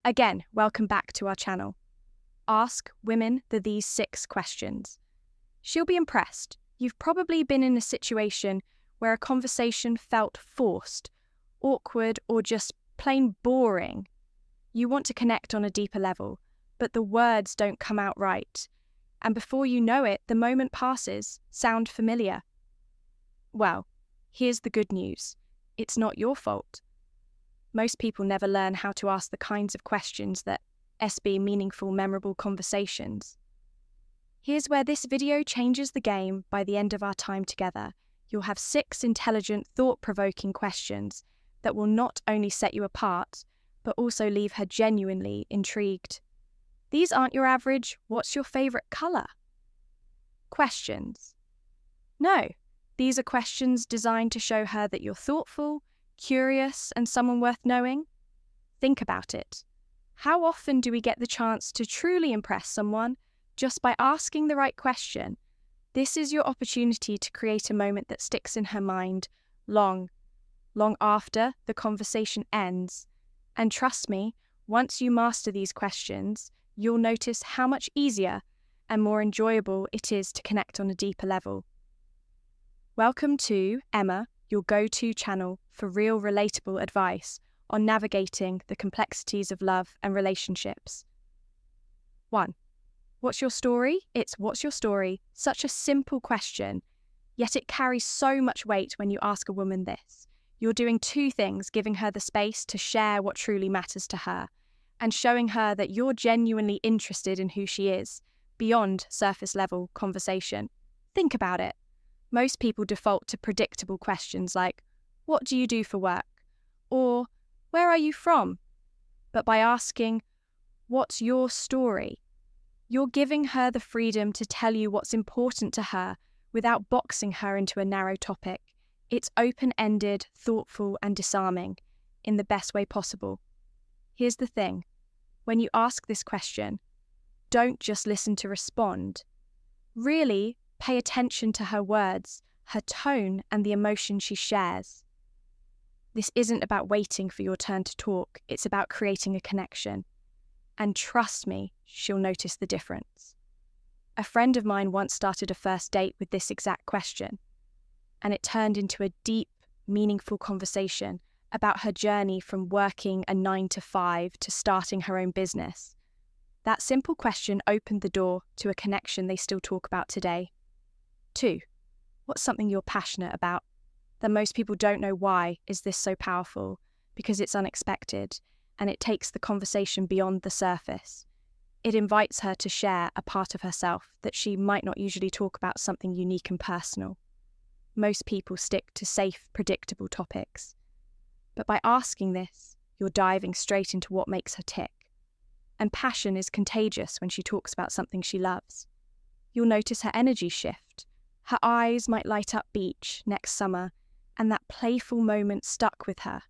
Again, welcome back to our channel. Ask women these 6 questions. She'll be impressed. You've probably been in a situation where a conversation felt forced, awkward, or just plain boring. You want to connect on a deeper level, but the words don't come out right. And before you know it, the moment passes. Sound familiar? Well, here's the good news. It's not your fault. Most people never learn how to ask the kinds of questions that SB meaningful, memorable conversations. Here's where this video changes the game. By the end of our time together, you'll have 6 intelligent, thought-provoking questions that will not only set you apart, but also leave her genuinely intrigued. These aren't your average, what's your favourite colour? Questions. No, these are questions designed to show her that you're thoughtful, curious, and someone worth knowing. Think about it. How often do we get the chance to truly impress someone just by asking the right question? This is your opportunity to create a moment that sticks in her mind long after the conversation ends. And trust me, once you master these questions, you'll notice how much easier and more enjoyable it is to connect on a deeper level. Welcome to Emma, your go-to channel for real relatable advice on navigating the complexities of love and relationships. 1. What's your story? It's what's your story? Such a simple question, yet it carries so much weight when you ask a woman this. You're doing 2 things, giving her the space to share what truly matters to her, and showing her that you're genuinely interested in who she is, beyond surface-level conversation. Think about it. Most people default to predictable questions like, what do you do for work? Or, where are you from? But by asking, what's your story? You're giving her the freedom to tell you what's important to her without boxing her into a narrow topic. It's open-ended, thoughtful, and disarming in the best way possible. Here's the thing. When you ask this question, don't just listen to respond. Really, pay attention to her words, her tone, and the emotion she shares. This isn't about waiting for your turn to talk, it's about creating a connection. And trust me, she'll notice the difference. A friend of mine once started a first date with this exact question, and it turned into a deep, meaningful conversation about her journey from working a 9 to 5 to starting her own business. That simple question opened the door to a connection they still talk about today. 2. What's something you're passionate about? That most people don't know. Why is this so powerful? Because it's unexpected, and it takes the conversation beyond the surface. It invites her to share a part of herself that she might not usually talk about, something unique and personal. Most people stick to safe, predictable topics. But by asking this, you're diving straight into what makes her tick. And passion is contagious when she talks about something she loves. You'll notice her energy shift. Her eyes might light up beach next summer, and that playful moment stuck with her.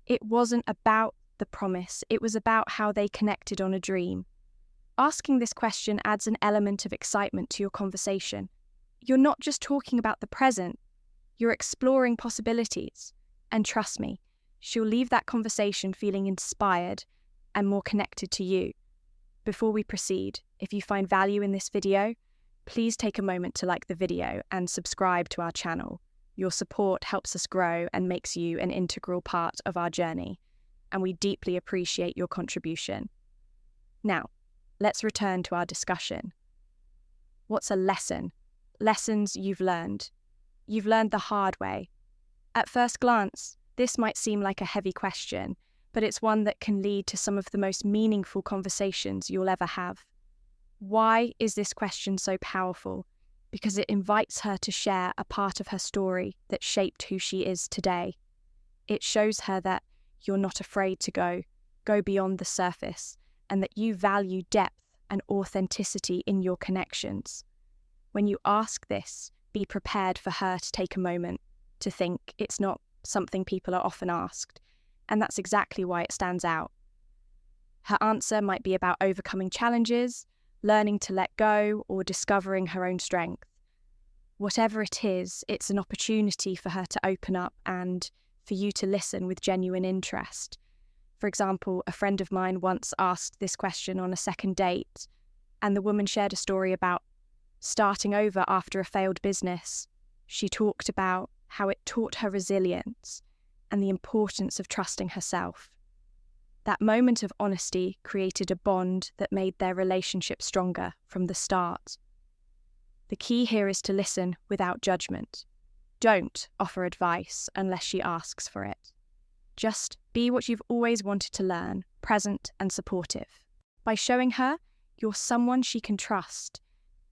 It wasn't about the promise, it was about how they connected on a dream. Asking this question adds an element of excitement to your conversation. You're not just talking about the present, you're exploring possibilities. And trust me, she'll leave that conversation feeling inspired and more connected to you. Before we proceed, if you find value in this video, please take a moment to like the video and subscribe to our channel. Your support helps us grow and makes you an integral part of our journey, and we deeply appreciate your contribution. Now, let's return to our discussion. What's a lesson? Lessons you've learned. You've learned the hard way. At first glance, this might seem like a heavy question, but it's one that can lead to some of the most meaningful conversations you'll ever have. Why is this question so powerful? Because it invites her to share a part of her story that shaped who she is today. It shows her that you're not afraid to go beyond the surface, and that you value depth and authenticity in your connections. When you ask this, be prepared for her to take a moment to think. It's not something people are often asked, and that's exactly why it stands out. Her answer might be about overcoming challenges, learning to let go, or discovering her own strength. Whatever it is, it's an opportunity for her to open up and for you to listen with genuine interest. For example, a friend of mine once asked this question on a second date, and the woman shared a story about starting over after a failed business. She talked about how it taught her resilience and the importance of trusting herself. That moment of honesty created a bond that made their relationship stronger from the start. The key here is to listen without judgment. Don't offer advice unless she asks for it. Just be what you've always wanted to learn, present and supportive. By showing her you're someone she can trust,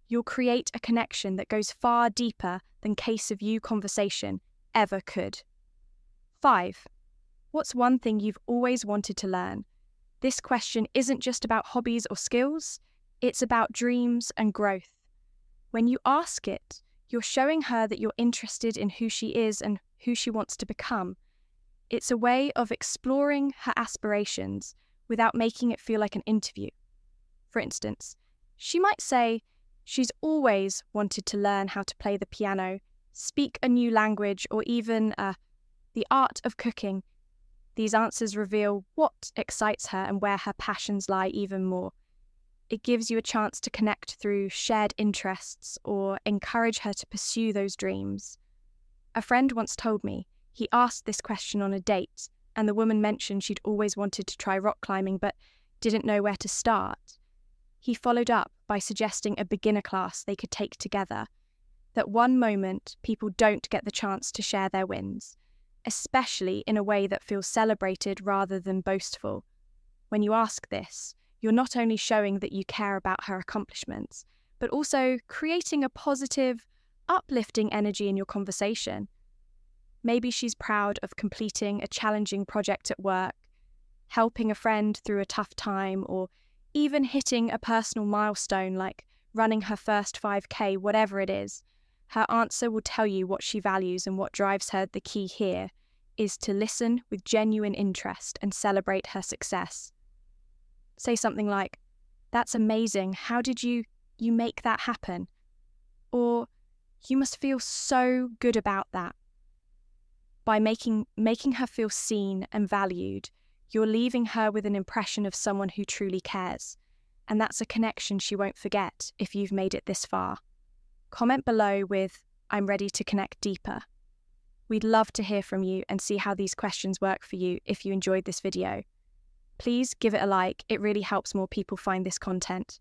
you'll create a connection that goes far deeper than case of you conversation ever could. 5. What's one thing you've always wanted to learn? This question isn't just about hobbies or skills, it's about dreams and growth. When you ask it, you're showing her that you're interested in who she is and who she wants to become. It's a way of exploring her aspirations without making it feel like an interview. For instance, she might say she's always wanted to learn how to play the piano, speak a new language, or even the art of cooking. These answers reveal what excites her and where her passions lie even more. It gives you a chance to connect through shared interests or encourage her to pursue those dreams. A friend once told me he asked this question on a date, and the woman mentioned she'd always wanted to try rock climbing but didn't know where to start. He followed up by suggesting a beginner class they could take together. That one moment people don't get the chance to share their wins, especially in a way that feels celebrated rather than boastful. When you ask this, you're not only showing that you care about her accomplishments, but also creating a positive, uplifting energy in your conversation. Maybe she's proud of completing a challenging project at work, helping a friend through a tough time, or even hitting a personal milestone like running her first 5K, whatever it is. Her answer will tell you what she values, and what drives her. The key here is to listen with genuine interest and celebrate her success. Say something like, "That's amazing, how did you make that happen?" Or, "You must feel so good about that." By making her feel seen and valued, you're leaving her with an impression of someone who truly cares. And that's a connection she won't forget if you've made it this far. Comment below with, "I'm ready to connect deeper." We'd love to hear from you and see how these questions work for you if you enjoyed this video. Please give it a like, it really helps more people find this content.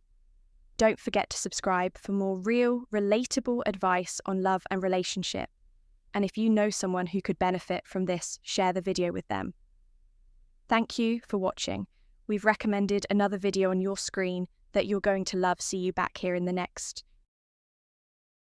Don't forget to subscribe for more real, relatable advice on love and relationship. And if you know someone who could benefit from this, share the video with them. Thank you for watching. We've recommended another video on your screen that you're going to love. See you back here in the next